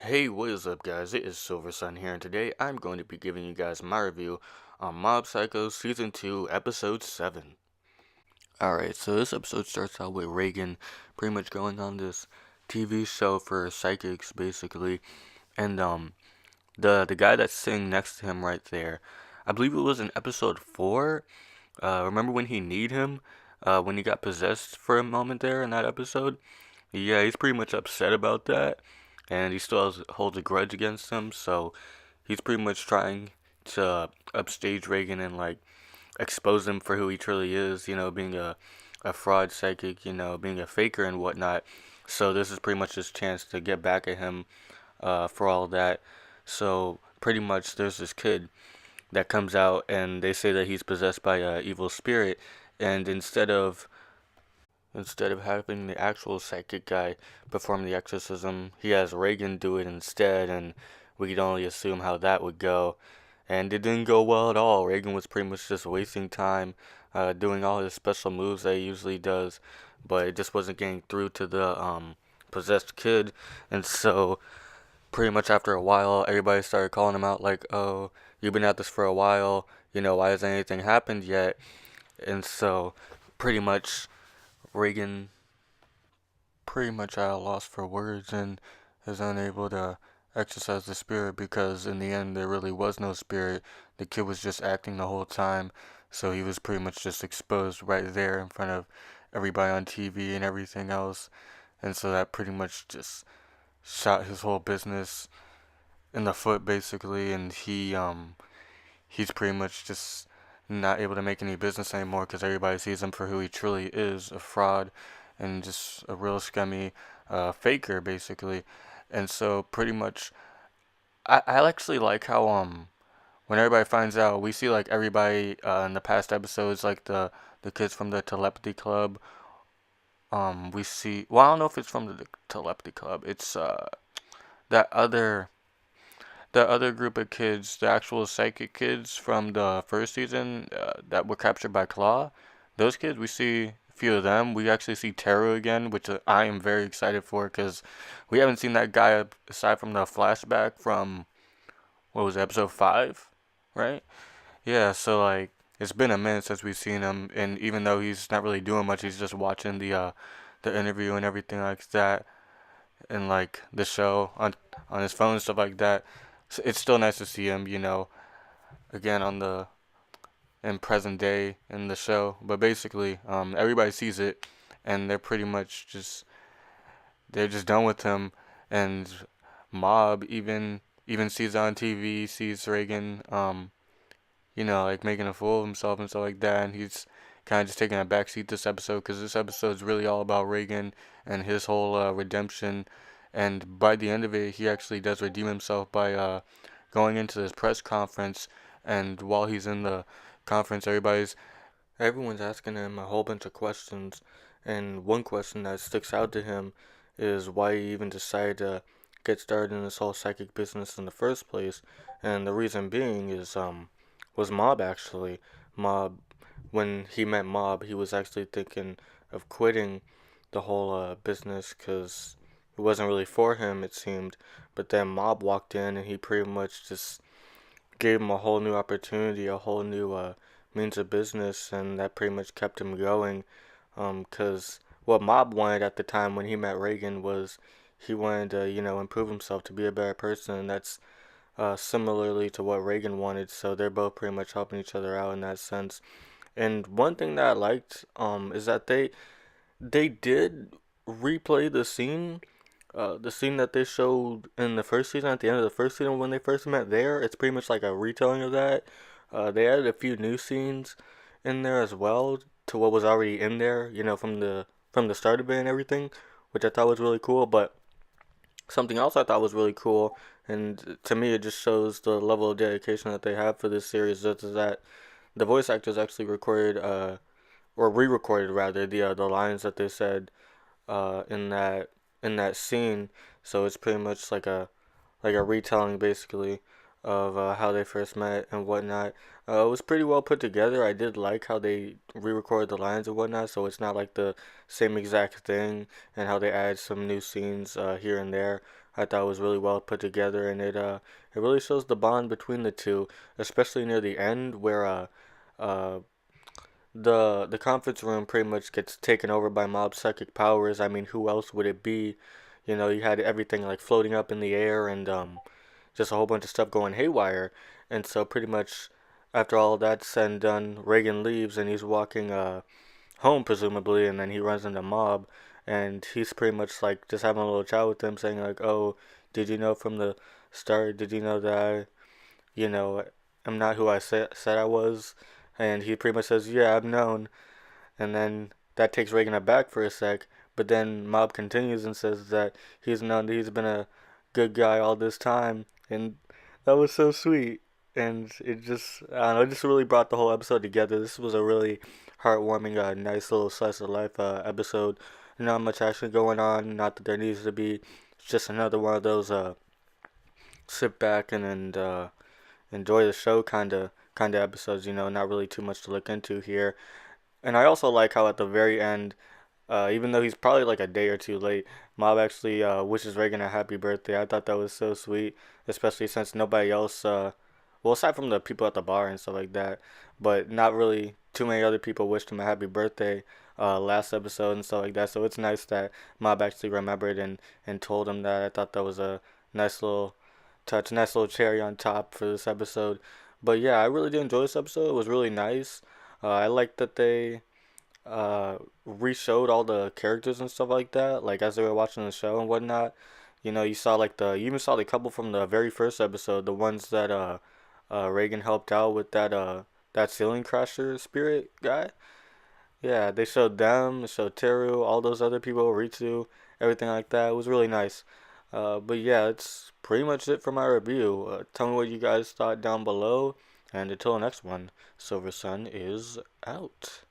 Hey, what is up, guys? It is Silver Sun here, and today I'm going to be giving you guys my review on Mob Psycho Season 2, Episode 7. Alright, so this episode starts out with Reagan pretty much going on this TV show for psychics, basically, and the guy that's sitting next to him right there, I believe it was in Episode 4. Remember when he need him? When he got possessed for a moment there in that episode? Yeah, he's pretty much upset about that, and he still holds a grudge against him. So he's pretty much trying to upstage Reagan and like expose him for who he truly is. Being a fraud psychic. Being a faker and whatnot. So this is pretty much his chance to get back at him for all that. So pretty much there's this kid that comes out and they say that he's possessed by an evil spirit, and instead of having the actual psychic guy perform the exorcism, he has Reagan do it instead, and we could only assume how that would go. And it didn't go well at all. Reagan was pretty much just wasting time doing all his special moves that he usually does, but it just wasn't getting through to the possessed kid. And so, pretty much after a while, everybody started calling him out like, oh, you've been at this for a while, why hasn't anything happened yet? And so, pretty much Reagan pretty much at a loss for words and is unable to exercise the spirit because in the end there really was no spirit. The kid was just acting the whole time, so he was pretty much just exposed right there in front of everybody on TV and everything else. And so that pretty much just shot his whole business in the foot basically, and he's pretty much just not able to make any business anymore because everybody sees him for who he truly is, a fraud and just a real scummy faker basically. And so pretty much I actually like how when everybody finds out, we see like everybody in the past episodes, like the kids from the telepathy club. We see, well, I don't know if it's from the telepathy club. It's that other the other group of kids, the actual psychic kids from the first season that were captured by Claw. Those kids, we see a few of them. We actually see Teru again, which I am very excited for because we haven't seen that guy aside from the flashback from, what was it, episode 5, right? Yeah, so like it's been a minute since we've seen him, and even though he's not really doing much, he's just watching the interview and everything like that, and like the show on his phone and stuff like that. So it's still nice to see him, again on the in present day in the show. But basically, everybody sees it, and they're pretty much they're just done with him. And Mob even sees it on TV, sees Reagan, like making a fool of himself and stuff like that, and he's kind of just taking a backseat this episode because this episode is really all about Reagan and his whole redemption. And by the end of it, he actually does redeem himself by going into this press conference. And while he's in the conference, everyone's asking him a whole bunch of questions. And one question that sticks out to him is why he even decided to get started in this whole psychic business in the first place. And the reason being is was Mob actually. Mob, when he met Mob, he was actually thinking of quitting the whole business because it wasn't really for him, it seemed. But then Mob walked in and he pretty much just gave him a whole new opportunity, a whole new means of business, and that pretty much kept him going. Because what Mob wanted at the time when he met Reagan was he wanted to, improve himself to be a better person, and that's similarly to what Reagan wanted. So they're both pretty much helping each other out in that sense. And one thing that I liked is that they did replay the scene that they showed in the first season at the end of the first season when they first met there. It's pretty much like a retelling of that. They added a few new scenes in there as well to what was already in there, from the start of it and everything, which I thought was really cool. But something else I thought was really cool, and to me it just shows the level of dedication that they have for this series, is that the voice actors actually recorded, or re-recorded rather, the lines that they said in that scene. So it's pretty much like a retelling basically of how they first met and whatnot. It was pretty well put together. I did like how they re-recorded the lines and whatnot, so it's not like the same exact thing, and how they add some new scenes here and there. I thought was really well put together, and it really shows the bond between the two, especially near the end where uh the conference room pretty much gets taken over by mob psychic powers. I mean, who else would it be? You know, you had everything like floating up in the air and just a whole bunch of stuff going haywire. And so pretty much after all that's said and done, Reagan leaves and he's walking home presumably, and then he runs into Mob, and he's pretty much like just having a little chat with them, saying like, "Oh, did you know from the start? Did you know that you know, I'm not who I said I was?" And he pretty much says, "Yeah, I've known." And then that takes Reagan aback for a sec, but then Mob continues and says that he's known that he's been a good guy all this time, and that was so sweet. And it just, I don't know, it just really brought the whole episode together. This was a really heartwarming, nice little slice of life episode. Not much action going on, not that there needs to be. It's just another one of those sit back and enjoy the show kind of episodes. You know, not really too much to look into here. And I also like how at the very end, even though he's probably like a day or two late, Mob actually wishes Reagan a happy birthday. I thought that was so sweet, especially since nobody else, well, aside from the people at the bar and stuff like that, but not really too many other people wished him a happy birthday last episode and stuff like that. So it's nice that Mob actually remembered and told him that. I thought that was a nice little touch, nice little cherry on top for this episode. But yeah, I really did enjoy this episode. It was really nice. I like that they re-showed all the characters and stuff like that, like as they were watching the show and whatnot. You know, you saw like you even saw the couple from the very first episode, the ones that Reagan helped out with that ceiling crasher spirit guy. Yeah, they showed them, showed Teru, all those other people, Ritsu, everything like that. It was really nice. But yeah, it's pretty much it for my review. Tell me what you guys thought down below, and until the next one, Silver Sun is out.